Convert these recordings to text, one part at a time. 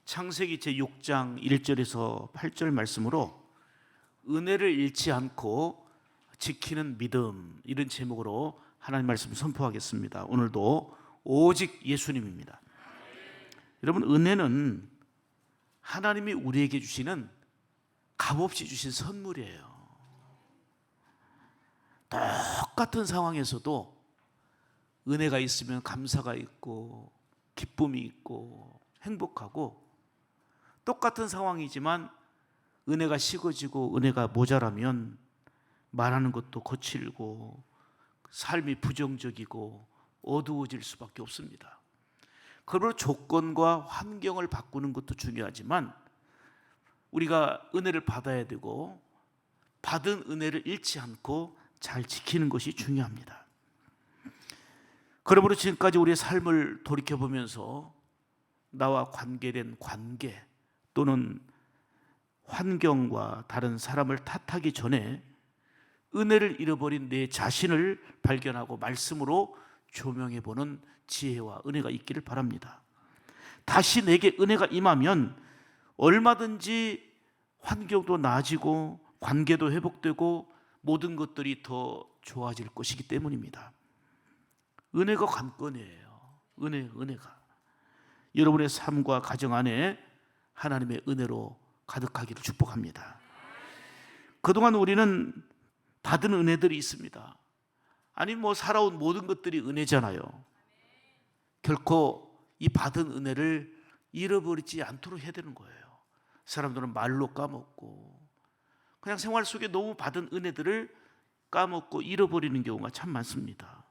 창세기 제6장 1절에서 8절 말씀으로 은혜를 잃지 않고 지키는 믿음, 이런 제목으로 하나님 말씀을 선포하겠습니다. 오늘도 오직 예수님입니다. 여러분, 은혜는 하나님이 우리에게 주시는 값없이 주신 선물이에요. 똑같은 상황에서도 은혜가 있으면 감사가 있고 기쁨이 있고 행복하고, 똑같은 상황이지만 은혜가 식어지고 은혜가 모자라면 말하는 것도 거칠고 삶이 부정적이고 어두워질 수밖에 없습니다. 그러므로 조건과 환경을 바꾸는 것도 중요하지만 우리가 은혜를 받아야 되고 받은 은혜를 잃지 않고 잘 지키는 것이 중요합니다. 그러므로 지금까지 우리의 삶을 돌이켜보면서 나와 관계된 관계 또는 환경과 다른 사람을 탓하기 전에 은혜를 잃어버린 내 자신을 발견하고 말씀으로 조명해보는 지혜와 은혜가 있기를 바랍니다. 다시 내게 은혜가 임하면 얼마든지 환경도 나아지고 관계도 회복되고 모든 것들이 더 좋아질 것이기 때문입니다. 은혜가 관건이에요. 은혜가 여러분의 삶과 가정 안에 하나님의 은혜로 가득하기를 축복합니다. 그동안 우리는 받은 은혜들이 있습니다. 아니 살아온 모든 것들이 은혜잖아요. 결코 이 받은 은혜를 잃어버리지 않도록 해야 되는 거예요. 사람들은 말로 까먹고 그냥 생활 속에 너무 받은 은혜들을 까먹고 잃어버리는 경우가 참 많습니다.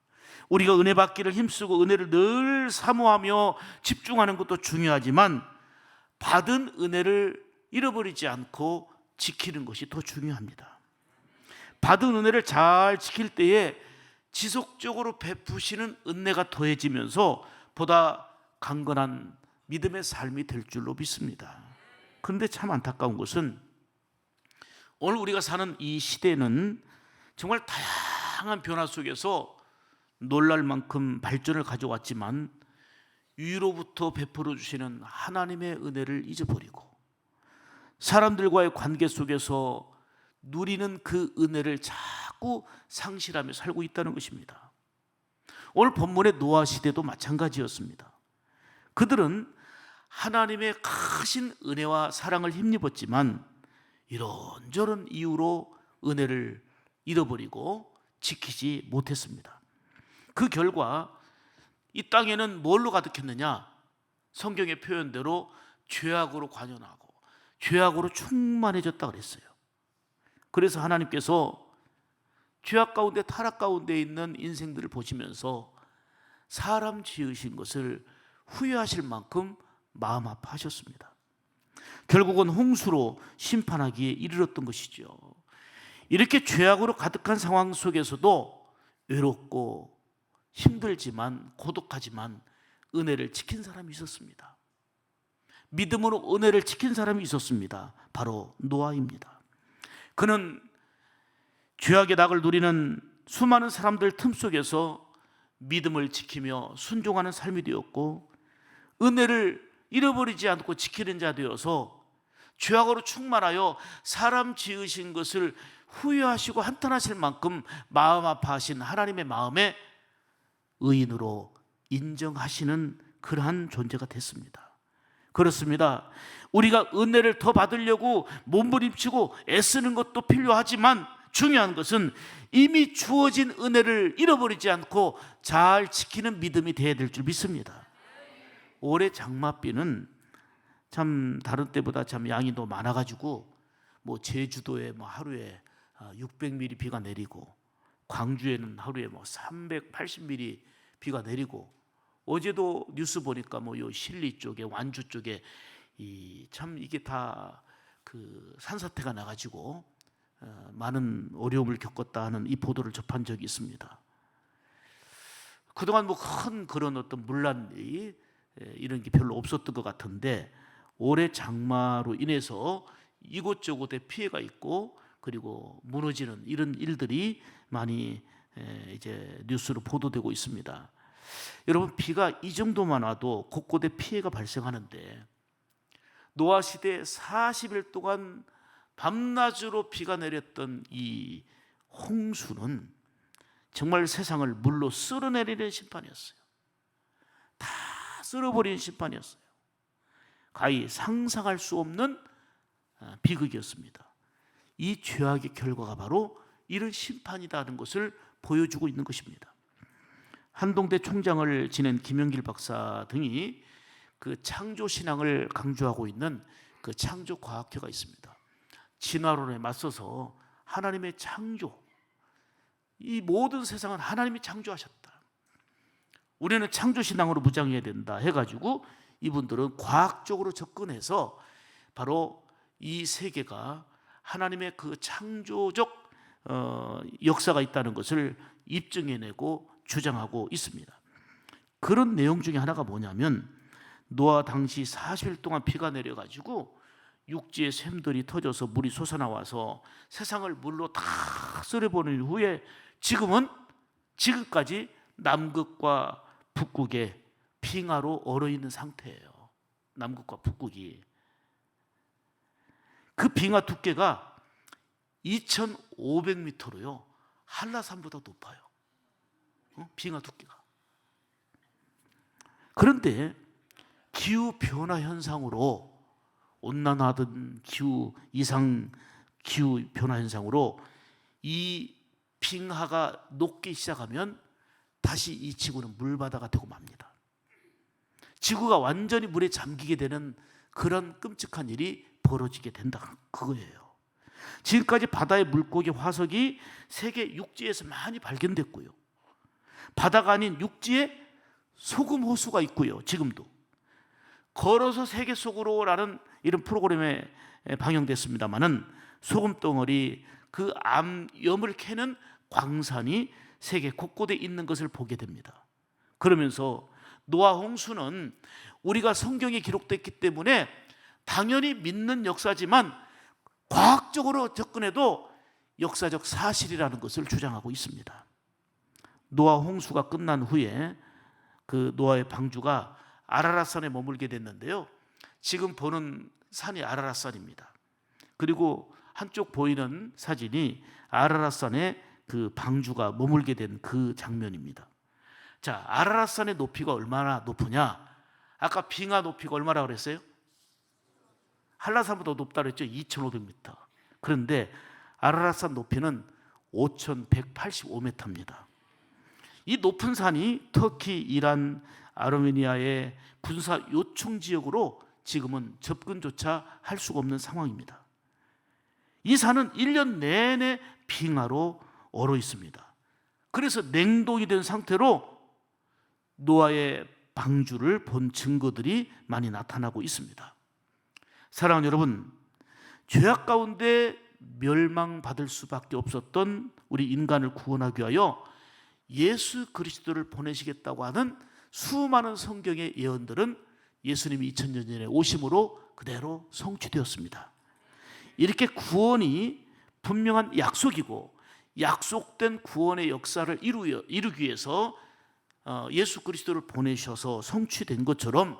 우리가 은혜 받기를 힘쓰고 은혜를 늘 사모하며 집중하는 것도 중요하지만 받은 은혜를 잃어버리지 않고 지키는 것이 더 중요합니다. 받은 은혜를 잘 지킬 때에 지속적으로 베푸시는 은혜가 더해지면서 보다 강건한 믿음의 삶이 될 줄로 믿습니다. 그런데 참 안타까운 것은 오늘 우리가 사는 이 시대는 정말 다양한 변화 속에서 놀랄 만큼 발전을 가져왔지만 위로부터 베풀어 주시는 하나님의 은혜를 잊어버리고 사람들과의 관계 속에서 누리는 그 은혜를 자꾸 상실하며 살고 있다는 것입니다. 오늘 본문의 노아 시대도 마찬가지였습니다. 그들은 하나님의 크신 은혜와 사랑을 힘입었지만 이런저런 이유로 은혜를 잃어버리고 지키지 못했습니다. 그 결과 이 땅에는 뭘로 가득했느냐? 성경의 표현대로 죄악으로 관연하고 죄악으로 충만해졌다 그랬어요. 그래서 하나님께서 죄악 가운데 타락 가운데 있는 인생들을 보시면서 사람 지으신 것을 후회하실 만큼 마음 아파하셨습니다. 결국은 홍수로 심판하기에 이르렀던 것이죠. 이렇게 죄악으로 가득한 상황 속에서도 외롭고 힘들지만 고독하지만 은혜를 지킨 사람이 있었습니다. 믿음으로 은혜를 지킨 사람이 있었습니다. 바로 노아입니다. 그는 죄악의 낙을 누리는 수많은 사람들 틈 속에서 믿음을 지키며 순종하는 삶이 되었고 은혜를 잃어버리지 않고 지키는 자 되어서 죄악으로 충만하여 사람 지으신 것을 후회하시고 한탄하실 만큼 마음 아파하신 하나님의 마음에 의인으로 인정하시는 그러한 존재가 됐습니다. 그렇습니다. 우리가 은혜를 더 받으려고 몸부림치고 애쓰는 것도 필요하지만 중요한 것은 이미 주어진 은혜를 잃어버리지 않고 잘 지키는 믿음이 되어야 될 줄 믿습니다. 올해 장맛비는 참 다른 때보다 참 양이 더 많아가지고 제주도에 하루에 600mm 비가 내리고 광주에는 하루에 380mm 비가 내리고 어제도 뉴스 보니까 요 신리 쪽에 완주 쪽에 참 이게 다 그 산사태가 나가지고 많은 어려움을 겪었다 하는 이 보도를 접한 적이 있습니다. 그동안 큰 그런 어떤 문란이 이런 게 별로 없었던 것 같은데 올해 장마로 인해서 이곳저곳에 피해가 있고 그리고 무너지는 이런 일들이 많이 이제 뉴스로 보도되고 있습니다. 여러분, 비가 이 정도만 와도 곳곳에 피해가 발생하는데 노아 시대에 40일 동안 밤낮으로 비가 내렸던 이 홍수는 정말 세상을 물로 쓸어내리는 심판이었어요. 다 쓸어버리는 심판이었어요. 가히 상상할 수 없는 비극이었습니다. 이 죄악의 결과가 바로 이런 심판이라는 것을 보여주고 있는 것입니다. 한동대 총장을 지낸 김영길 박사 등이 그 창조신앙을 강조하고 있는 그 창조과학회가 있습니다. 진화론에 맞서서 하나님의 창조, 이 모든 세상은 하나님이 창조하셨다, 우리는 창조신앙으로 무장해야 된다 해가지고 이분들은 과학적으로 접근해서 바로 이 세계가 하나님의 그 창조적 역사가 있다는 것을 입증해내고 주장하고 있습니다. 그런 내용 중에 하나가 뭐냐면, 노아 당시 40일 동안 비가 내려가지고 육지에 샘들이 터져서 물이 솟아나와서 세상을 물로 다 쓸어버린 후에 지금까지 남극과 북극에 빙하로 얼어있는 상태예요. 남극과 북극이. 그 빙하 두께가 2,500m로요 한라산보다 높아요. 빙하 두께가. 그런데 기후변화 현상으로, 온난화든 기후변화 현상으로 이 빙하가 녹기 시작하면 다시 이 지구는 물바다가 되고 맙니다. 지구가 완전히 물에 잠기게 되는 그런 끔찍한 일이 벌어지게 된다, 그거예요. 지금까지 바다의 물고기, 화석이 세계 육지에서 많이 발견됐고요, 바다가 아닌 육지에 소금 호수가 있고요, 지금도. 걸어서 세계 속으로라는 이런 프로그램에 방영됐습니다마는 소금 덩어리, 그 암염을 캐는 광산이 세계 곳곳에 있는 것을 보게 됩니다. 그러면서 노아 홍수는 우리가 성경에 기록됐기 때문에 당연히 믿는 역사지만 과학적으로 접근해도 역사적 사실이라는 것을 주장하고 있습니다. 노아 홍수가 끝난 후에 그 노아의 방주가 아라랏산에 머물게 됐는데요, 지금 보는 산이 아라랏산입니다. 그리고 한쪽 보이는 사진이 아라랏산에 그 방주가 머물게 된 그 장면입니다. 자, 아라랏산의 높이가 얼마나 높으냐? 아까 빙하 높이가 얼마나 그랬어요? 한라산보다 높다 그랬죠? 2,500m. 그런데 아라랏산 높이는 5,185m입니다. 이 높은 산이 터키, 이란, 아르메니아의 군사 요충 지역으로 지금은 접근조차 할 수가 없는 상황입니다. 이 산은 1년 내내 빙하로 얼어 있습니다. 그래서 냉동이 된 상태로 노아의 방주를 본 증거들이 많이 나타나고 있습니다. 사랑하는 여러분, 죄악 가운데 멸망받을 수밖에 없었던 우리 인간을 구원하기 위하여 예수 그리스도를 보내시겠다고 하는 수많은 성경의 예언들은 예수님이 2000년 전에 오심으로 그대로 성취되었습니다. 이렇게 구원이 분명한 약속이고, 약속된 구원의 역사를 이루기 위해서 예수 그리스도를 보내셔서 성취된 것처럼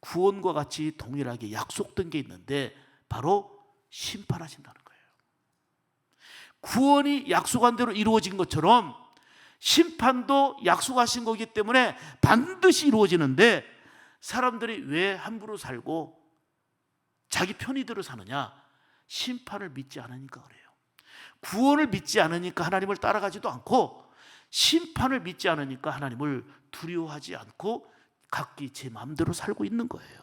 구원과 같이 동일하게 약속된 게 있는데 바로 심판하신다는 거예요. 구원이 약속한 대로 이루어진 것처럼 심판도 약속하신 거기 때문에 반드시 이루어지는데, 사람들이 왜 함부로 살고 자기 편의대로 사느냐? 심판을 믿지 않으니까 그래요. 구원을 믿지 않으니까 하나님을 따라가지도 않고, 심판을 믿지 않으니까 하나님을 두려워하지 않고 각기 제 마음대로 살고 있는 거예요.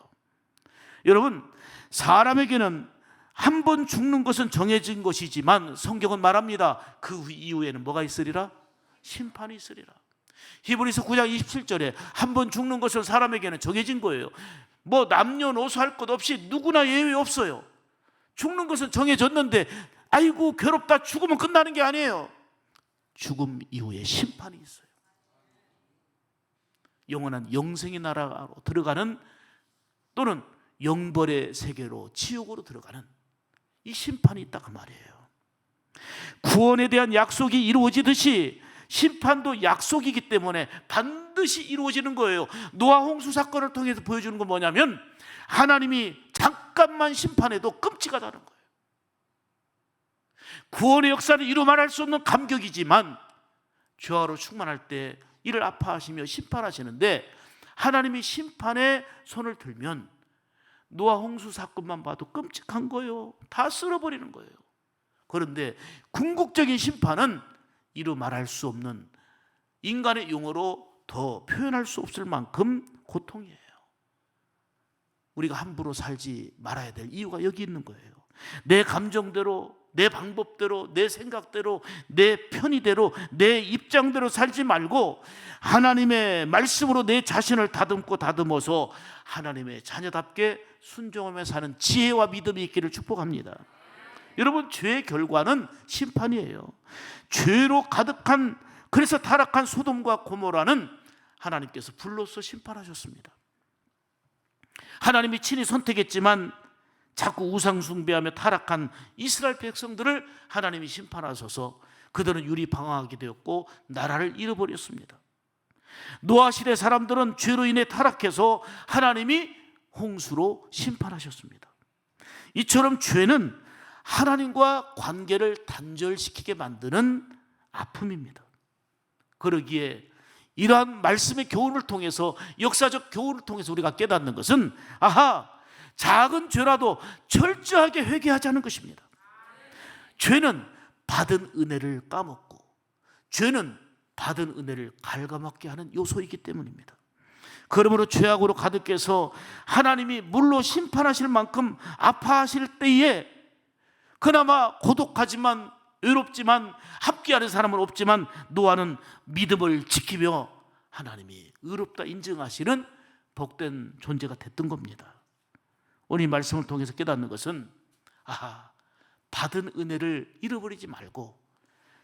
여러분, 사람에게는 한 번 죽는 것은 정해진 것이지만 성경은 말합니다. 그 이후에는 뭐가 있으리라? 심판이 있으리라. 히브리서 9장 27절에 한 번 죽는 것은 사람에게는 정해진 거예요. 뭐 남녀노소 할 것 없이 누구나 예외 없어요. 죽는 것은 정해졌는데 아이고 괴롭다, 죽으면 끝나는 게 아니에요. 죽음 이후에 심판이 있어요. 영원한 영생의 나라로 들어가는, 또는 영벌의 세계로, 지옥으로 들어가는 이 심판이 있다, 그 말이에요. 구원에 대한 약속이 이루어지듯이 심판도 약속이기 때문에 반드시 이루어지는 거예요. 노아 홍수 사건을 통해서 보여주는 건 뭐냐면, 하나님이 잠깐만 심판해도 끔찍하다는 거예요. 구원의 역사는 이루 말할 수 없는 감격이지만 죄악으로 충만할 때 이를 아파하시며 심판하시는데, 하나님이 심판에 손을 들면 노아 홍수 사건만 봐도 끔찍한 거예요. 다 쓸어버리는 거예요. 그런데 궁극적인 심판은 이루 말할 수 없는, 인간의 용어로 더 표현할 수 없을 만큼 고통이에요. 우리가 함부로 살지 말아야 될 이유가 여기 있는 거예요. 내 감정대로, 내 방법대로, 내 생각대로, 내 편의대로, 내 입장대로 살지 말고 하나님의 말씀으로 내 자신을 다듬어서 하나님의 자녀답게 순종하며 사는 지혜와 믿음이 있기를 축복합니다. 여러분, 죄의 결과는 심판이에요. 죄로 가득한, 그래서 타락한 소돔과 고모라는 하나님께서 불로써 심판하셨습니다. 하나님이 친히 선택했지만 자꾸 우상 숭배하며 타락한 이스라엘 백성들을 하나님이 심판하셔서 그들은 유리방황하게 되었고 나라를 잃어버렸습니다. 노아 시대 사람들은 죄로 인해 타락해서 하나님이 홍수로 심판하셨습니다. 이처럼 죄는 하나님과 관계를 단절시키게 만드는 아픔입니다. 그러기에 이러한 말씀의 교훈을 통해서, 역사적 교훈을 통해서 우리가 깨닫는 것은, 작은 죄라도 철저하게 회개하자는 것입니다. 죄는 받은 은혜를 까먹고, 죄는 받은 은혜를 갉아먹게 하는 요소이기 때문입니다. 그러므로 죄악으로 가득해서 하나님이 물로 심판하실 만큼 아파하실 때에 그나마 고독하지만, 외롭지만, 함께하는 사람은 없지만 노아는 믿음을 지키며 하나님이 의롭다 인정하시는 복된 존재가 됐던 겁니다. 오늘 이 말씀을 통해서 깨닫는 것은, 받은 은혜를 잃어버리지 말고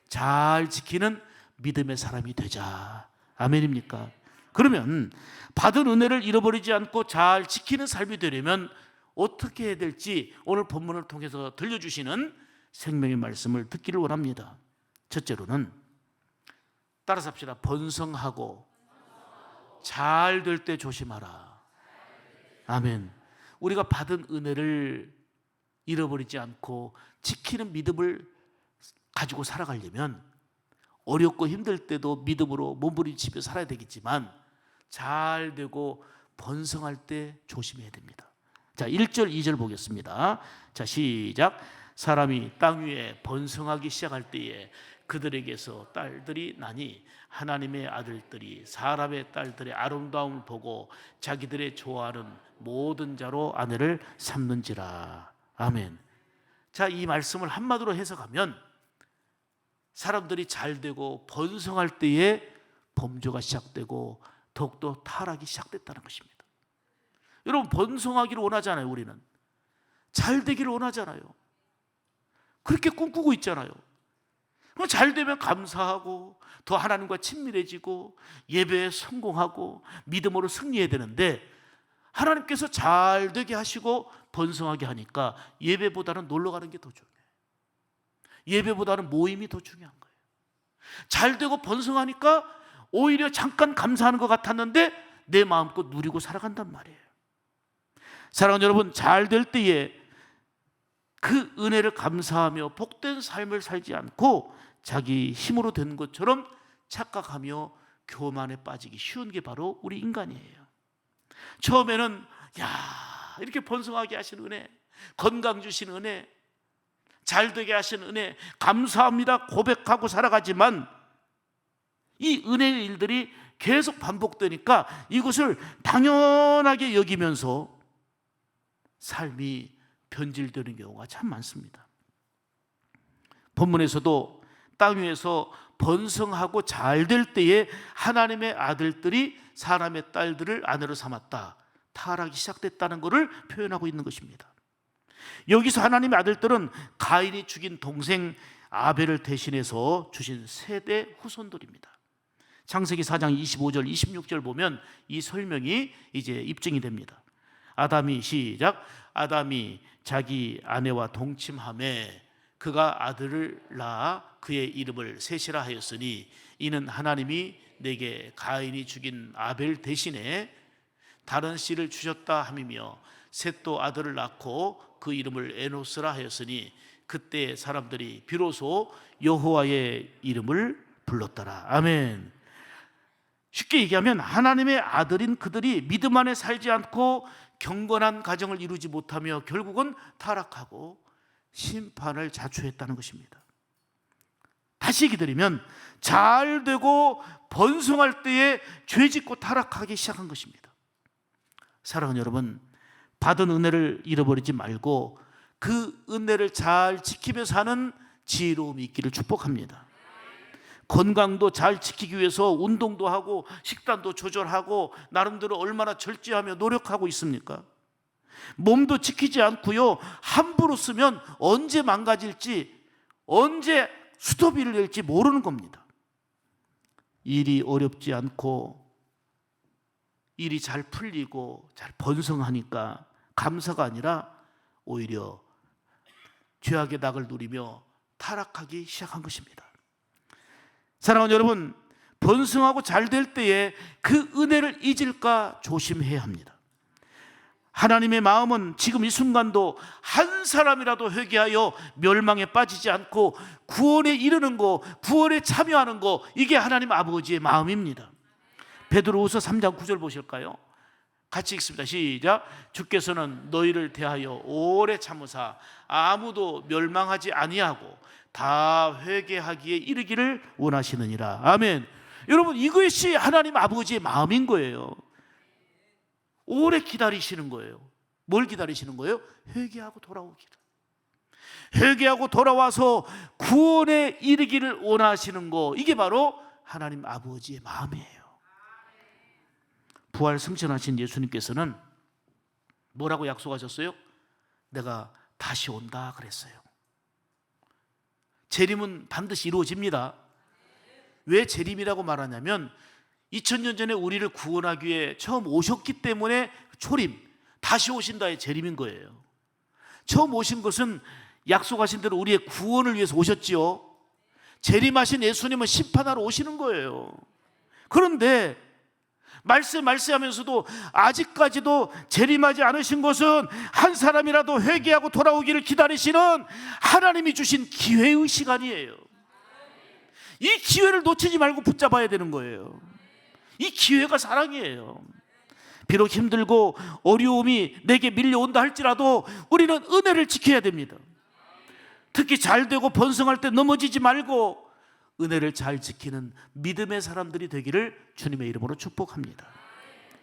잘 지키는 믿음의 사람이 되자. 아멘입니까? 그러면 받은 은혜를 잃어버리지 않고 잘 지키는 삶이 되려면 어떻게 해야 될지 오늘 본문을 통해서 들려주시는 생명의 말씀을 듣기를 원합니다. 첫째로는, 따라서 합시다. 번성하고 잘 될 때 조심하라. 아멘. 우리가 받은 은혜를 잃어버리지 않고 지키는 믿음을 가지고 살아가려면 어렵고 힘들 때도 믿음으로 몸부림치며 살아야 되겠지만 잘 되고 번성할 때 조심해야 됩니다. 자, 1절 2절 보겠습니다. 자, 시작. 사람이 땅 위에 번성하기 시작할 때에 그들에게서 딸들이 나니 하나님의 아들들이 사람의 딸들의 아름다움을 보고 자기들의 좋아하는 모든 자로 아내를 삼는지라. 아멘. 자, 이 말씀을 한마디로 해석하면 사람들이 잘 되고 번성할 때에 범죄가 시작되고 더욱더 타락이 시작됐다는 것입니다. 여러분, 번성하기를 원하잖아요. 우리는 잘 되기를 원하잖아요. 그렇게 꿈꾸고 있잖아요. 잘 되면 감사하고 더 하나님과 친밀해지고 예배에 성공하고 믿음으로 승리해야 되는데, 하나님께서 잘 되게 하시고 번성하게 하니까 예배보다는 놀러 가는 게 더 중요해요. 예배보다는 모임이 더 중요한 거예요. 잘 되고 번성하니까 오히려 잠깐 감사하는 것 같았는데 내 마음껏 누리고 살아간단 말이에요. 사랑하는 여러분, 잘 될 때에 그 은혜를 감사하며 복된 삶을 살지 않고 자기 힘으로 된 것처럼 착각하며 교만에 빠지기 쉬운 게 바로 우리 인간이에요. 처음에는 이렇게 번성하게 하신 은혜, 건강 주신 은혜, 잘되게 하신 은혜 감사합니다 고백하고 살아가지만 이 은혜의 일들이 계속 반복되니까 이것을 당연하게 여기면서 삶이 변질되는 경우가 참 많습니다. 본문에서도 땅 위에서 번성하고 잘 될 때에 하나님의 아들들이 사람의 딸들을 아내로 삼았다, 타락이 시작됐다는 것을 표현하고 있는 것입니다. 여기서 하나님의 아들들은 가인이 죽인 동생 아벨을 대신해서 주신 세대 후손들입니다. 창세기 4장 25절 26절 보면 이 설명이 이제 입증이 됩니다. 시작. 아담이 자기 아내와 동침하매 그가 아들을 낳아 그의 이름을 셋이라 하였으니 이는 하나님이 내게 가인이 죽인 아벨 대신에 다른 씨를 주셨다 함이며 셋도 아들을 낳고 그 이름을 에노스라 하였으니 그때 사람들이 비로소 여호와의 이름을 불렀더라. 아멘. 쉽게 얘기하면 하나님의 아들인 그들이 믿음 안에 살지 않고 경건한 가정을 이루지 못하며 결국은 타락하고 심판을 자초했다는 것입니다. 다시 얘기 드리면 잘 되고 번성할 때에 죄짓고 타락하기 시작한 것입니다. 사랑하는 여러분, 받은 은혜를 잃어버리지 말고 그 은혜를 잘 지키며 사는 지혜로움이 있기를 축복합니다. 건강도 잘 지키기 위해서 운동도 하고 식단도 조절하고 나름대로 얼마나 절제하며 노력하고 있습니까? 몸도 지키지 않고요, 함부로 쓰면 언제 망가질지, 언제 수도비를 낼지 모르는 겁니다. 일이 어렵지 않고 일이 잘 풀리고 잘 번성하니까 감사가 아니라 오히려 죄악의 낙을 누리며 타락하기 시작한 것입니다. 사랑하는 여러분, 번성하고 잘 될 때에 그 은혜를 잊을까 조심해야 합니다. 하나님의 마음은 지금 이 순간도 한 사람이라도 회개하여 멸망에 빠지지 않고 구원에 이르는 거, 구원에 참여하는 거, 이게 하나님 아버지의 마음입니다. 베드로후서 3장 9절 보실까요? 같이 읽습니다. 시작. 주께서는 너희를 대하여 오래 참으사 아무도 멸망하지 아니하고 다 회개하기에 이르기를 원하시느니라. 아멘. 여러분, 이것이 하나님 아버지의 마음인 거예요. 오래 기다리시는 거예요. 뭘 기다리시는 거예요? 회개하고 돌아오기를. 회개하고 돌아와서 구원에 이르기를 원하시는 거, 이게 바로 하나님 아버지의 마음이에요. 부활 승천하신 예수님께서는 뭐라고 약속하셨어요? 내가 다시 온다 그랬어요. 재림은 반드시 이루어집니다. 왜 재림이라고 말하냐면 2000년 전에 우리를 구원하기 위해 처음 오셨기 때문에 초림, 다시 오신다의 재림인 거예요. 처음 오신 것은 약속하신 대로 우리의 구원을 위해서 오셨지요. 재림하신 예수님은 심판하러 오시는 거예요. 그런데 말세하면서도 아직까지도 재림하지 않으신 것은 한 사람이라도 회개하고 돌아오기를 기다리시는 하나님이 주신 기회의 시간이에요. 이 기회를 놓치지 말고 붙잡아야 되는 거예요. 이 기회가 사랑이에요. 비록 힘들고 어려움이 내게 밀려온다 할지라도 우리는 은혜를 지켜야 됩니다. 특히 잘 되고 번성할 때 넘어지지 말고 은혜를 잘 지키는 믿음의 사람들이 되기를 주님의 이름으로 축복합니다.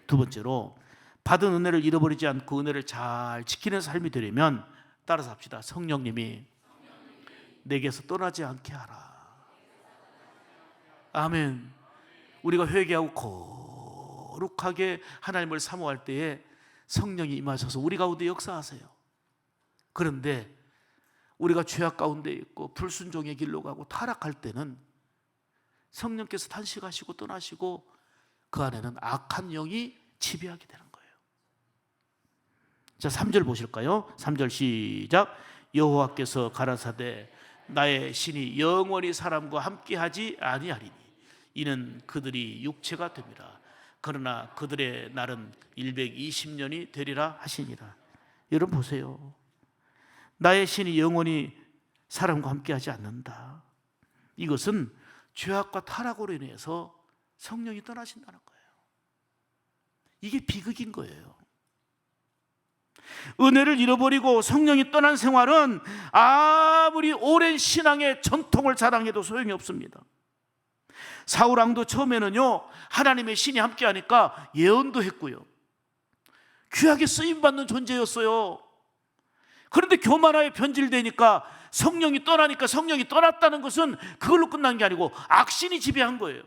두 번째로, 받은 은혜를 잃어버리지 않고 은혜를 잘 지키는 삶이 되려면 따라서 합시다. 성령님이 내게서 떠나지 않게 하라. 아멘. 우리가 회개하고 거룩하게 하나님을 사모할 때에 성령이 임하셔서 우리 가운데 역사하세요. 그런데 우리가 죄악 가운데 있고 불순종의 길로 가고 타락할 때는 성령께서 탄식하시고 떠나시고 그 안에는 악한 영이 지배하게 되는 거예요. 자, 3절 보실까요? 3절 시작. 여호와께서 가라사대 나의 신이 영원히 사람과 함께하지 아니하리니 이는 그들이 육체가 됩니다. 그러나 그들의 날은 120년이 되리라 하시니라. 여러분 보세요. 나의 신이 영원히 사람과 함께하지 않는다. 이것은 죄악과 타락으로 인해서 성령이 떠나신다는 거예요. 이게 비극인 거예요. 은혜를 잃어버리고 성령이 떠난 생활은 아무리 오랜 신앙의 전통을 자랑해도 소용이 없습니다. 사울 왕도 처음에는요, 하나님의 신이 함께하니까 예언도 했고요, 귀하게 쓰임받는 존재였어요. 그런데 교만하에 변질되니까 성령이 떠나니까, 성령이 떠났다는 것은 그걸로 끝난 게 아니고 악신이 지배한 거예요.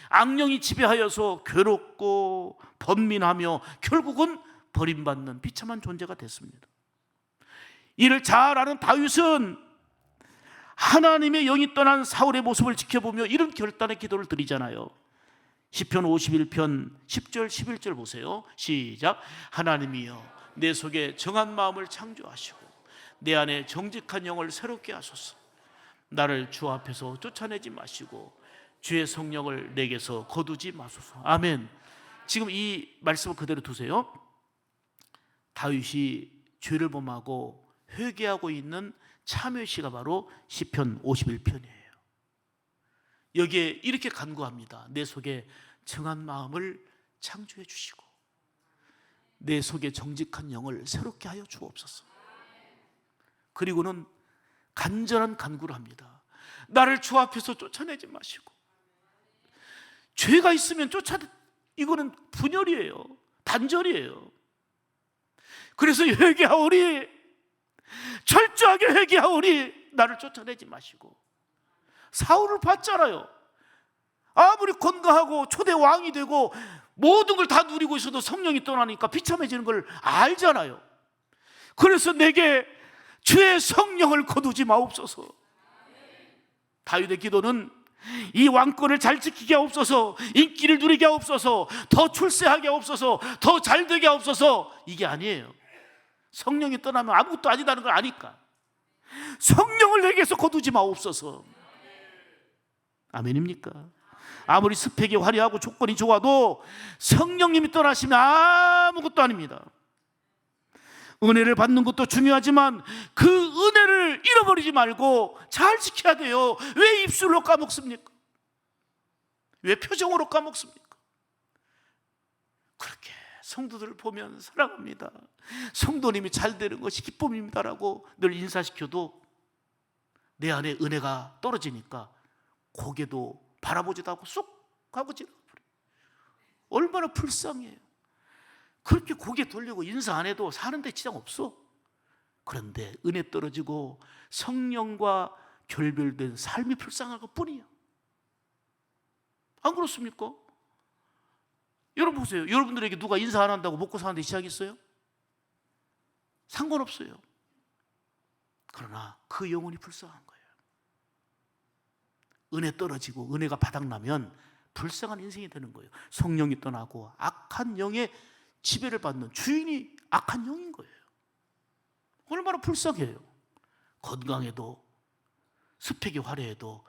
악령이 지배하여서 괴롭고 번민하며 결국은 버림받는 비참한 존재가 됐습니다. 이를 잘 아는 다윗은 하나님의 영이 떠난 사울의 모습을 지켜보며 이런 결단의 기도를 드리잖아요. 시편 51편 10절 11절 보세요. 시작. 하나님이여 내 속에 정한 마음을 창조하시고 내 안에 정직한 영을 새롭게 하소서. 나를 주 앞에서 쫓아내지 마시고 주의 성령을 내게서 거두지 마소서. 아멘. 지금 이 말씀을 그대로 두세요. 다윗이 죄를 범하고 회개하고 있는 참회시가 바로 시편 51편이에요. 여기에 이렇게 간구합니다. 내 속에 정한 마음을 창조해 주시고 내 속에 정직한 영을 새롭게 하여 주옵소서. 그리고는 간절한 간구를 합니다. 나를 주 앞에서 쫓아내지 마시고, 죄가 있으면 이거는 분열이에요. 단절이에요. 그래서 회개하오니, 철저하게 회개하오니 나를 쫓아내지 마시고. 사울을 봤잖아요. 아무리 건강하고 초대 왕이 되고 모든 걸 다 누리고 있어도 성령이 떠나니까 비참해지는 걸 알잖아요. 그래서 내게 주의 성령을 거두지 마옵소서. 다윗의 기도는 이 왕권을 잘 지키게 하옵소서, 인기를 누리게 하옵소서, 더 출세하게 하옵소서, 더 잘 되게 하옵소서, 이게 아니에요. 성령이 떠나면 아무것도 아니다는 걸 아니까 성령을 내게서 거두지 마옵소서. 아멘입니까? 아무리 스펙이 화려하고 조건이 좋아도 성령님이 떠나시면 아무것도 아닙니다. 은혜를 받는 것도 중요하지만 그 은혜를 잃어버리지 말고 잘 지켜야 돼요. 왜 입술로 까먹습니까? 왜 표정으로 까먹습니까? 그렇게 성도들을 보면 사랑합니다, 성도님이 잘 되는 것이 기쁨입니다라고 늘 인사시켜도 내 안에 은혜가 떨어지니까 고개도 바라보지도 않고 쏙 하고 지나가버려요. 얼마나 불쌍해요. 그렇게 고개 돌리고 인사 안 해도 사는데 지장 없어. 그런데 은혜 떨어지고 성령과 결별된 삶이 불쌍한 것 뿐이에요. 안 그렇습니까? 여러분 보세요. 여러분들에게 누가 인사 안 한다고 먹고 사는데 지장있어요? 상관없어요. 그러나 그 영혼이 불쌍한 거예요. 은혜 떨어지고 은혜가 바닥나면 불쌍한 인생이 되는 거예요. 성령이 떠나고 악한 영의 지배를 받는 주인이 악한 영인 거예요. 얼마나 불쌍해요. 건강해도 스펙이 화려해도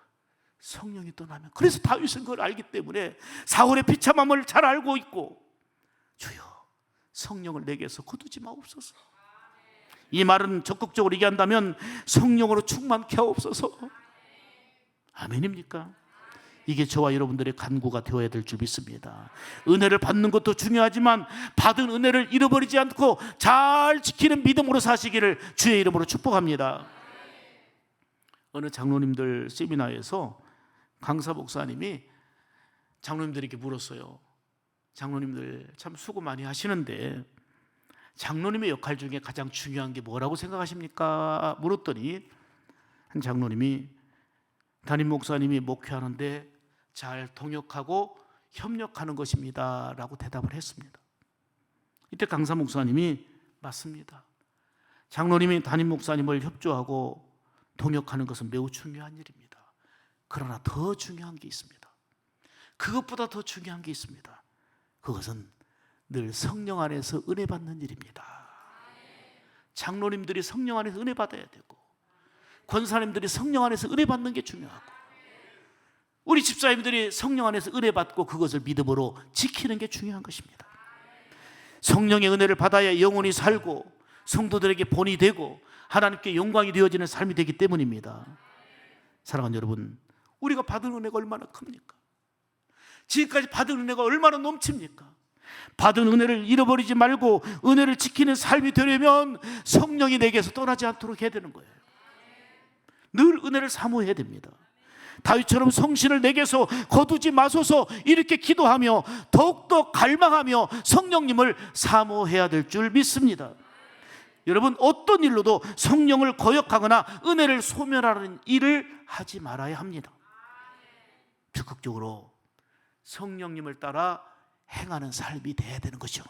성령이 떠나면. 그래서 다윗은 그걸 알기 때문에 사울의 비참함을 잘 알고 있고, 주여 성령을 내게서 거두지 마옵소서. 이 말은 적극적으로 얘기한다면 성령으로 충만케 하옵소서. 아멘입니까? 이게 저와 여러분들의 간구가 되어야 될 줄 믿습니다. 은혜를 받는 것도 중요하지만 받은 은혜를 잃어버리지 않고 잘 지키는 믿음으로 사시기를 주의 이름으로 축복합니다. 어느 장로님들 세미나에서 강사 목사님이 장로님들에게 물었어요. 장로님들 참 수고 많이 하시는데 장로님의 역할 중에 가장 중요한 게 뭐라고 생각하십니까? 물었더니 한 장로님이 담임 목사님이 목회하는데 잘 동역하고 협력하는 것입니다 라고 대답을 했습니다. 이때 강사 목사님이 맞습니다. 장로님이 담임 목사님을 협조하고 동역하는 것은 매우 중요한 일입니다. 그러나 더 중요한 게 있습니다. 그것보다 더 중요한 게 있습니다. 그것은 늘 성령 안에서 은혜 받는 일입니다. 장로님들이 성령 안에서 은혜 받아야 되고 권사님들이 성령 안에서 은혜 받는 게 중요하고 우리 집사님들이 성령 안에서 은혜 받고 그것을 믿음으로 지키는 게 중요한 것입니다. 성령의 은혜를 받아야 영혼이 살고 성도들에게 본이 되고 하나님께 영광이 되어지는 삶이 되기 때문입니다. 사랑하는 여러분, 우리가 받은 은혜가 얼마나 큽니까? 지금까지 받은 은혜가 얼마나 넘칩니까? 받은 은혜를 잃어버리지 말고 은혜를 지키는 삶이 되려면 성령이 내게서 떠나지 않도록 해야 되는 거예요. 늘 은혜를 사모해야 됩니다. 다윗처럼 성신을 내게서 거두지 마소서 이렇게 기도하며 더욱더 갈망하며 성령님을 사모해야 될 줄 믿습니다. 여러분, 어떤 일로도 성령을 거역하거나 은혜를 소멸하는 일을 하지 말아야 합니다. 적극적으로 성령님을 따라 행하는 삶이 돼야 되는 것이죠.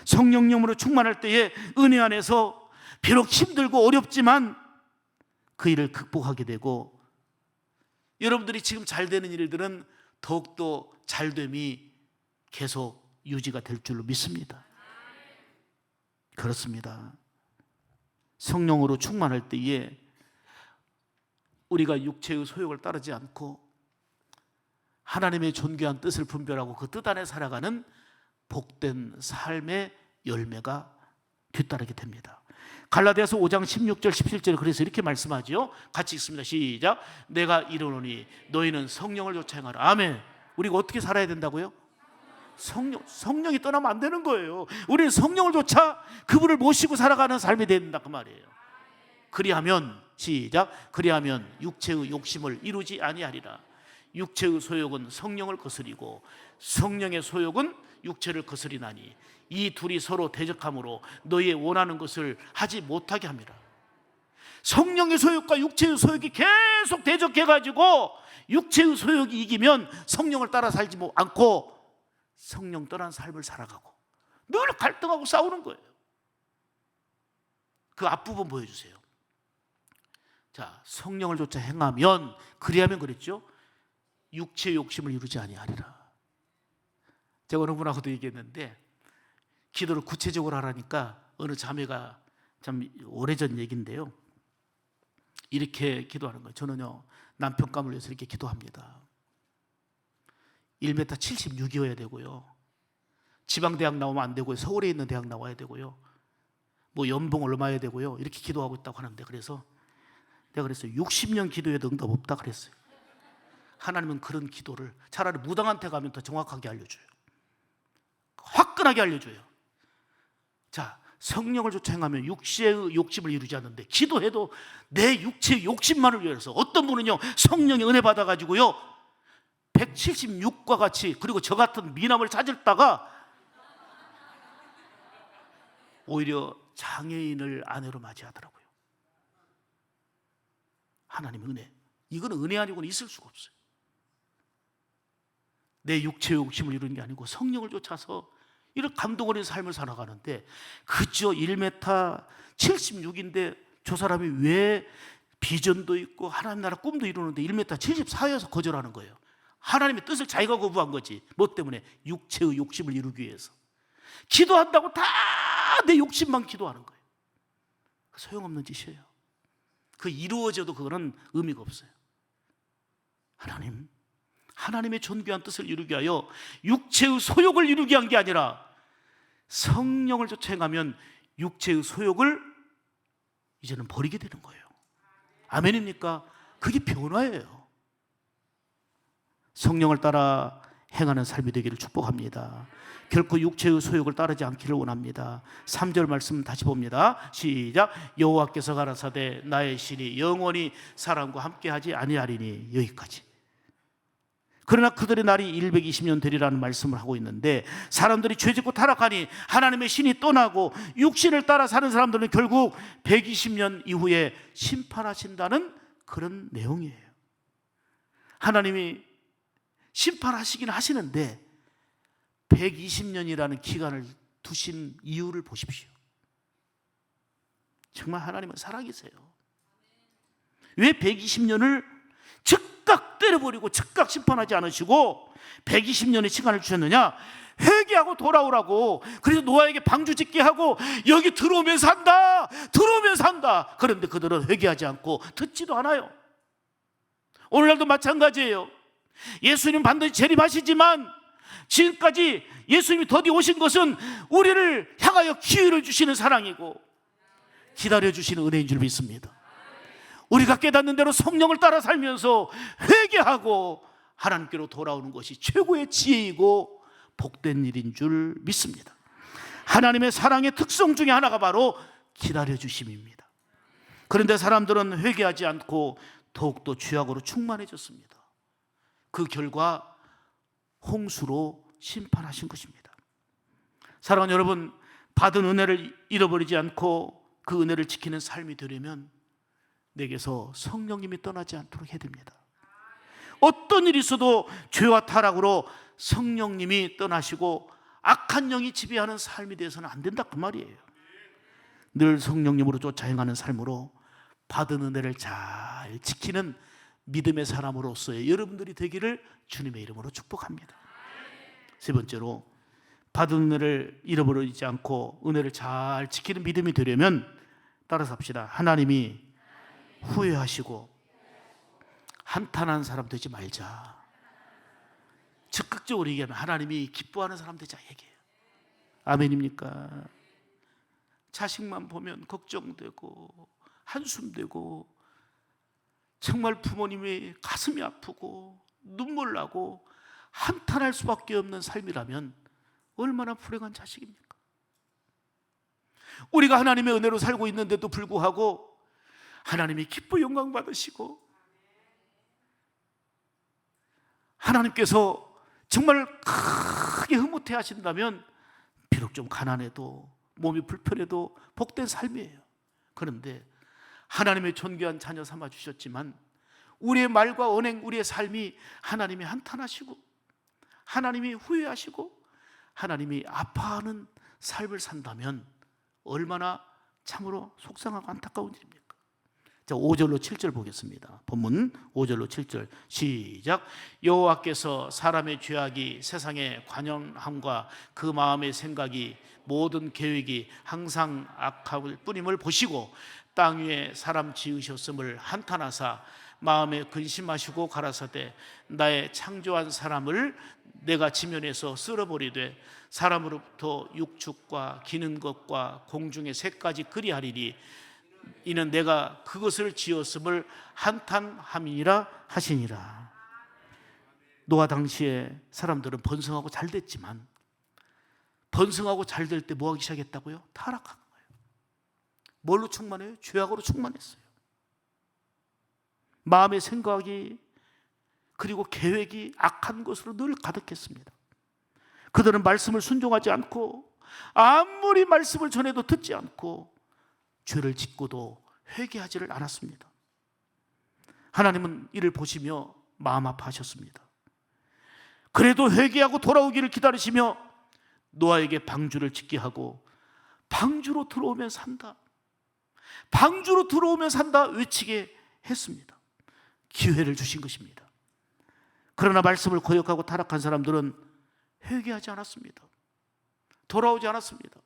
성령님으로 충만할 때에 은혜 안에서 비록 힘들고 어렵지만 그 일을 극복하게 되고 여러분들이 지금 잘 되는 일들은 더욱더 잘됨이 계속 유지가 될 줄로 믿습니다. 그렇습니다. 성령으로 충만할 때에 우리가 육체의 소욕을 따르지 않고 하나님의 존귀한 뜻을 분별하고 그 뜻 안에 살아가는 복된 삶의 열매가 뒤따르게 됩니다. 갈라디아서 5장 16절 17절에 그래서 이렇게 말씀하죠. 같이 읽습니다. 시작. 내가 이르노니 너희는 성령을 좇아 행하라. 아멘. 우리가 어떻게 살아야 된다고요? 성령이 떠나면 안 되는 거예요. 우리는 성령을 좇아 그분을 모시고 살아가는 삶이 된다 그 말이에요. 그리하면 시작. 그리하면 육체의 욕심을 이루지 아니하리라. 육체의 소욕은 성령을 거스리고 성령의 소욕은 육체를 거스리나니 이 둘이 서로 대적함으로 너희의 원하는 것을 하지 못하게 함이라. 성령의 소욕과 육체의 소욕이 계속 대적해가지고 육체의 소욕이 이기면 성령을 따라 살지 않고 성령 떠난 삶을 살아가고 늘 갈등하고 싸우는 거예요. 그 앞부분 보여주세요. 자, 성령을 좇아 행하면 그리하면 그랬죠. 육체의 욕심을 이루지 아니하리라. 제가 어느 분하고도 얘기했는데 기도를 구체적으로 하라니까 어느 자매가 참 오래전 얘기인데요. 이렇게 기도하는 거예요. 저는요 남편감을 위해서 이렇게 기도합니다. 1m 76이어야 되고요. 지방대학 나오면 안 되고요. 서울에 있는 대학 나와야 되고요. 뭐 연봉 얼마야 되고요. 이렇게 기도하고 있다고 하는데 그래서 내가 그랬어요. 60년 기도해도 응답 없다 그랬어요. 하나님은 그런 기도를 차라리 무당한테 가면 더 정확하게 알려줘요. 화끈하게 알려줘요. 자, 성령을 좇아 행하면 육체의 욕심을 이루지 않는데 기도해도 내 육체의 욕심만을 위해서 어떤 분은요 성령의 은혜 받아가지고요 176과 같이 그리고 저 같은 미남을 찾았다가 오히려 장애인을 아내로 맞이하더라고요. 하나님의 은혜. 이거는 은혜 아니고는 있을 수가 없어요. 내 육체의 욕심을 이루는 게 아니고 성령을 쫓아서 이런 감동 어린 삶을 살아가는데 그저 1m 76인데 저 사람이 왜 비전도 있고 하나님 나라 꿈도 이루는데 1m 74여서 거절하는 거예요. 하나님의 뜻을 자기가 거부한 거지. 뭐 때문에? 육체의 욕심을 이루기 위해서. 기도한다고 다 내 욕심만 기도하는 거예요. 소용없는 짓이에요. 그 이루어져도 그거는 의미가 없어요. 하나님의 존귀한 뜻을 이루기 위하여 육체의 소욕을 이루게 한 게 아니라 성령을 좇아 행하면 육체의 소욕을 이제는 버리게 되는 거예요. 아멘입니까? 그게 변화예요. 성령을 따라 행하는 삶이 되기를 축복합니다. 결코 육체의 소욕을 따르지 않기를 원합니다. 3절 말씀 다시 봅니다. 시작. 여호와께서 가라사대 나의 신이 영원히 사람과 함께하지 아니하리니. 여기까지. 그러나 그들의 날이 120년 되리라는 말씀을 하고 있는데 사람들이 죄짓고 타락하니 하나님의 신이 떠나고 육신을 따라 사는 사람들은 결국 120년 이후에 심판하신다는 그런 내용이에요. 하나님이 심판하시긴 하시는데 120년이라는 기간을 두신 이유를 보십시오. 정말 하나님은 살아계세요. 왜 120년을 즉각 때려버리고 즉각 심판하지 않으시고 120년의 시간을 주셨느냐? 회개하고 돌아오라고. 그래서 노아에게 방주 짓게 하고 여기 들어오면 산다, 들어오면 산다. 그런데 그들은 회개하지 않고 듣지도 않아요. 오늘날도 마찬가지예요. 예수님 반드시 재림하시지만 지금까지 예수님이 더디 오신 것은 우리를 향하여 기회를 주시는 사랑이고 기다려주시는 은혜인 줄 믿습니다. 우리가 깨닫는 대로 성령을 따라 살면서 회개하고 하나님께로 돌아오는 것이 최고의 지혜이고 복된 일인 줄 믿습니다. 하나님의 사랑의 특성 중에 하나가 바로 기다려주심입니다. 그런데 사람들은 회개하지 않고 더욱더 죄악으로 충만해졌습니다. 그 결과 홍수로 심판하신 것입니다. 사랑하는 여러분, 받은 은혜를 잃어버리지 않고 그 은혜를 지키는 삶이 되려면 내게서 성령님이 떠나지 않도록 해야 됩니다. 어떤 일이 있어도 죄와 타락으로 성령님이 떠나시고 악한 영이 지배하는 삶이 되어서는 안 된다 그 말이에요. 늘 성령님으로 쫓아 행하는 삶으로 받은 은혜를 잘 지키는 믿음의 사람으로서의 여러분들이 되기를 주님의 이름으로 축복합니다. 세 번째로 받은 은혜를 잃어버리지 않고 은혜를 잘 지키는 믿음이 되려면 따라서 합시다. 하나님이 후회하시고 한탄하는 사람 되지 말자. 적극적으로 얘기하면 하나님이 기뻐하는 사람 되자 얘기해요. 아멘입니까? 자식만 보면 걱정되고 한숨되고 정말 부모님이 가슴이 아프고 눈물 나고 한탄할 수밖에 없는 삶이라면 얼마나 불행한 자식입니까? 우리가 하나님의 은혜로 살고 있는데도 불구하고 하나님이 기뻐 영광 받으시고 하나님께서 정말 크게 흐뭇해 하신다면 비록 좀 가난해도 몸이 불편해도 복된 삶이에요. 그런데 하나님의 존귀한 자녀 삼아 주셨지만 우리의 말과 언행, 우리의 삶이 하나님이 한탄하시고 하나님이 후회하시고 하나님이 아파하는 삶을 산다면 얼마나 참으로 속상하고 안타까운 일입니까? 자, 5절로 7절 보겠습니다. 본문 5절로 7절 시작. 여호와께서 사람의 죄악이 세상의 관영함과 그 마음의 생각이 모든 계획이 항상 악할 뿐임을 보시고 땅 위에 사람 지으셨음을 한탄하사 마음에 근심하시고 가라사대 나의 창조한 사람을 내가 지면에서 쓸어버리되 사람으로부터 육축과 기는 것과 공중의 새까지 그리하리니 이는 내가 그것을 지었음을 한탄함이니라 하시니라. 노아 당시에 사람들은 번성하고 잘 됐지만 번성하고 잘 될 때 뭐 하기 시작했다고요? 타락한 거예요. 뭘로 충만해요? 죄악으로 충만했어요. 마음의 생각이 그리고 계획이 악한 것으로 늘 가득했습니다. 그들은 말씀을 순종하지 않고 아무리 말씀을 전해도 듣지 않고 죄를 짓고도 회개하지를 않았습니다. 하나님은 이를 보시며 마음 아파하셨습니다. 그래도 회개하고 돌아오기를 기다리시며 노아에게 방주를 짓게 하고 방주로 들어오면 산다, 방주로 들어오면 산다 외치게 했습니다. 기회를 주신 것입니다. 그러나 말씀을 거역하고 타락한 사람들은 회개하지 않았습니다. 돌아오지 않았습니다.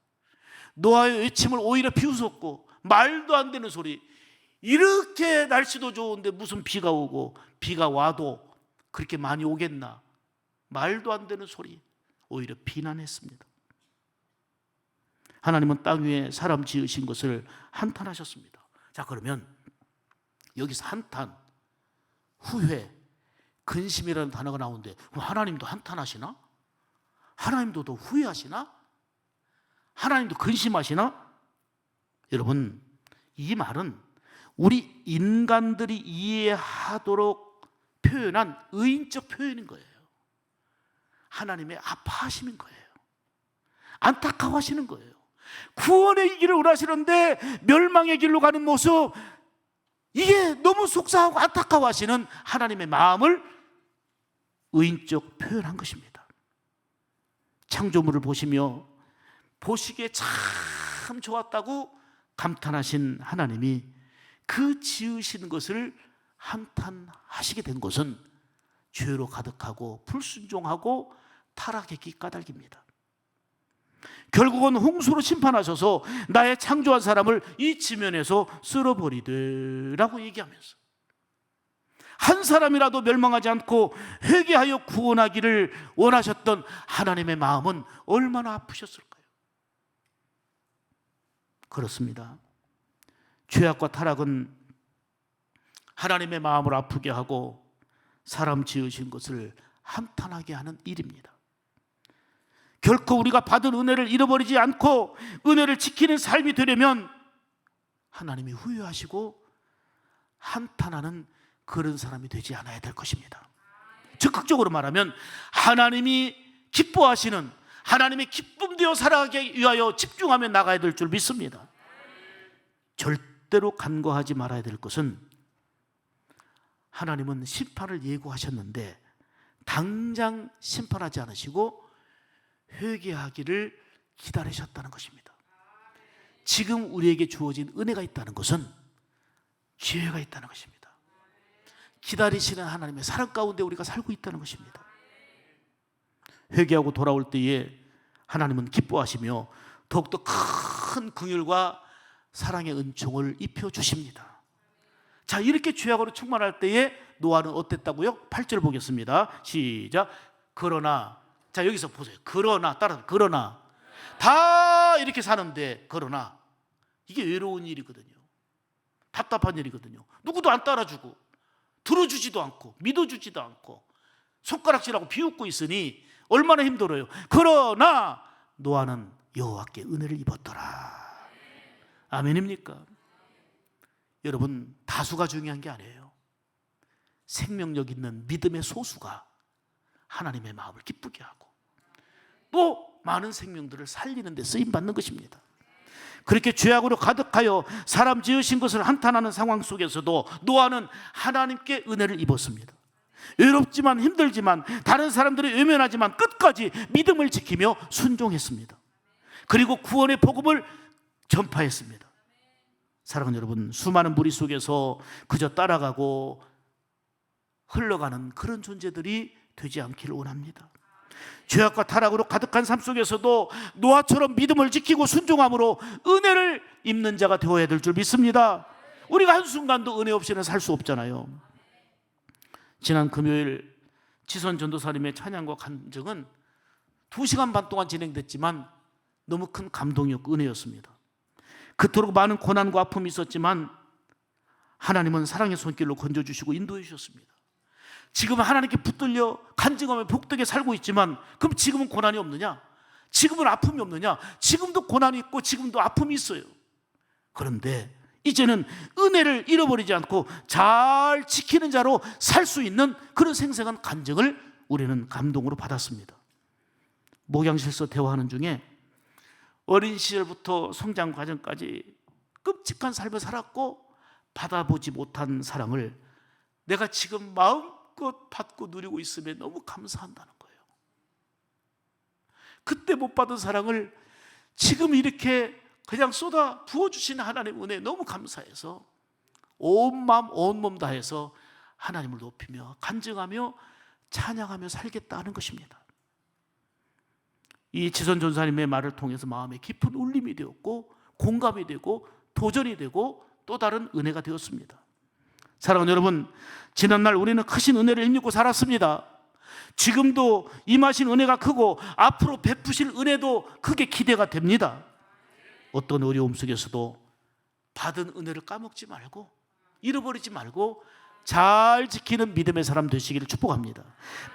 노아의 외침을 오히려 비웃었고 말도 안 되는 소리, 이렇게 날씨도 좋은데 무슨 비가 오고 비가 와도 그렇게 많이 오겠나, 말도 안 되는 소리, 오히려 비난했습니다. 하나님은 땅 위에 사람 지으신 것을 한탄하셨습니다. 자, 그러면 여기서 한탄, 후회, 근심이라는 단어가 나오는데 그럼 하나님도 한탄하시나? 하나님도 더 후회하시나? 하나님도 근심하시나? 여러분, 이 말은 우리 인간들이 이해하도록 표현한 의인적 표현인 거예요. 하나님의 아파하시는 거예요. 안타까워하시는 거예요. 구원의 길을 원하시는데 멸망의 길로 가는 모습, 이게 너무 속상하고 안타까워하시는 하나님의 마음을 의인적 표현한 것입니다. 창조물을 보시며 보시기에 참 좋았다고 감탄하신 하나님이 그 지으신 것을 한탄하시게 된 것은 죄로 가득하고 불순종하고 타락했기 까닭입니다. 결국은 홍수로 심판하셔서 나의 창조한 사람을 이 지면에서 쓸어버리되라고 얘기하면서 한 사람이라도 멸망하지 않고 회개하여 구원하기를 원하셨던 하나님의 마음은 얼마나 아프셨을까요? 그렇습니다. 죄악과 타락은 하나님의 마음을 아프게 하고 사람 지으신 것을 한탄하게 하는 일입니다. 결코 우리가 받은 은혜를 잃어버리지 않고 은혜를 지키는 삶이 되려면 하나님이 후회하시고 한탄하는 그런 사람이 되지 않아야 될 것입니다. 적극적으로 말하면 하나님이 기뻐하시는, 하나님의 기쁨되어 살아가기 위하여 집중하며 나가야 될 줄 믿습니다. 절대로 간과하지 말아야 될 것은 하나님은 심판을 예고하셨는데 당장 심판하지 않으시고 회개하기를 기다리셨다는 것입니다. 지금 우리에게 주어진 은혜가 있다는 것은 기회가 있다는 것입니다. 기다리시는 하나님의 사랑 가운데 우리가 살고 있다는 것입니다. 회개하고 돌아올 때에 하나님은 기뻐하시며 더욱더 큰 긍휼과 사랑의 은총을 입혀주십니다. 자, 이렇게 죄악으로 충만할 때에 노아는 어땠다고요? 8절 보겠습니다. 시작. 그러나, 자, 여기서 보세요. 그러나, 따라서 그러나 다 이렇게 사는데 그러나 이게 외로운 일이거든요. 답답한 일이거든요. 누구도 안 따라주고 들어주지도 않고 믿어주지도 않고 손가락질하고 비웃고 있으니 얼마나 힘들어요. 그러나 노아는 여호와께 은혜를 입었더라. 아멘입니까? 여러분, 다수가 중요한 게 아니에요. 생명력 있는 믿음의 소수가 하나님의 마음을 기쁘게 하고 또 많은 생명들을 살리는 데 쓰임받는 것입니다. 그렇게 죄악으로 가득하여 사람 지으신 것을 한탄하는 상황 속에서도 노아는 하나님께 은혜를 입었습니다. 외롭지만 힘들지만 다른 사람들이 외면하지만 끝까지 믿음을 지키며 순종했습니다. 그리고 구원의 복음을 전파했습니다. 사랑하는 여러분, 수많은 무리 속에서 그저 따라가고 흘러가는 그런 존재들이 되지 않기를 원합니다. 죄악과 타락으로 가득한 삶 속에서도 노아처럼 믿음을 지키고 순종함으로 은혜를 입는 자가 되어야 될 줄 믿습니다. 우리가 한순간도 은혜 없이는 살 수 없잖아요. 지난 금요일 지선 전도사님의 찬양과 간증은 2시간 반 동안 진행됐지만 너무 큰 감동이었고 은혜였습니다. 그토록 많은 고난과 아픔이 있었지만 하나님은 사랑의 손길로 건져주시고 인도해 주셨습니다. 지금 하나님께 붙들려 간증하며 복되게 살고 있지만 그럼 지금은 고난이 없느냐? 지금은 아픔이 없느냐? 지금도 고난이 있고 지금도 아픔이 있어요. 그런데 이제는 은혜를 잃어버리지 않고 잘 지키는 자로 살 수 있는 그런 생생한 간증을 우리는 감동으로 받았습니다. 목양실서 대화하는 중에 어린 시절부터 성장 과정까지 끔찍한 삶을 살았고 받아보지 못한 사랑을 내가 지금 마음껏 받고 누리고 있음에 너무 감사한다는 거예요. 그때 못 받은 사랑을 지금 이렇게 그냥 쏟아 부어주시는 하나님의 은혜에 너무 감사해서 온 마음 온 몸 다해서 하나님을 높이며 간증하며 찬양하며 살겠다는 것입니다. 이 지선 전사님의 말을 통해서 마음에 깊은 울림이 되었고 공감이 되고 도전이 되고 또 다른 은혜가 되었습니다. 사랑하는 여러분, 지난날 우리는 크신 은혜를 힘입고 살았습니다. 지금도 임하신 은혜가 크고 앞으로 베푸실 은혜도 크게 기대가 됩니다. 어떤 어려움 속에서도 받은 은혜를 까먹지 말고 잃어버리지 말고 잘 지키는 믿음의 사람 되시기를 축복합니다.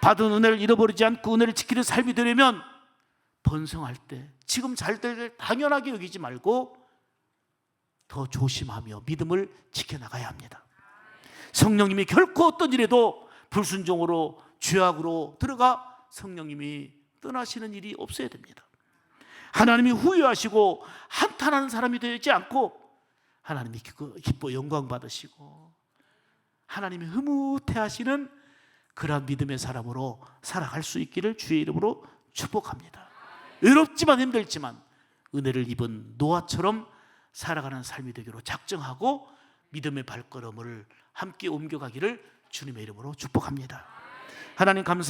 받은 은혜를 잃어버리지 않고 은혜를 지키는 삶이 되려면 번성할 때 지금 잘 될 당연하게 여기지 말고 더 조심하며 믿음을 지켜나가야 합니다. 성령님이 결코 어떤 일에도 불순종으로 죄악으로 들어가 성령님이 떠나시는 일이 없어야 됩니다. 하나님이 후회하시고 한탄하는 사람이 되지 않고 하나님이 기뻐 영광 받으시고 하나님이 흐뭇해하시는 그러한 믿음의 사람으로 살아갈 수 있기를 주의 이름으로 축복합니다. 외롭지만 힘들지만 은혜를 입은 노아처럼 살아가는 삶이 되기로 작정하고 믿음의 발걸음을 함께 옮겨가기를 주님의 이름으로 축복합니다. 하나님 감사합니다.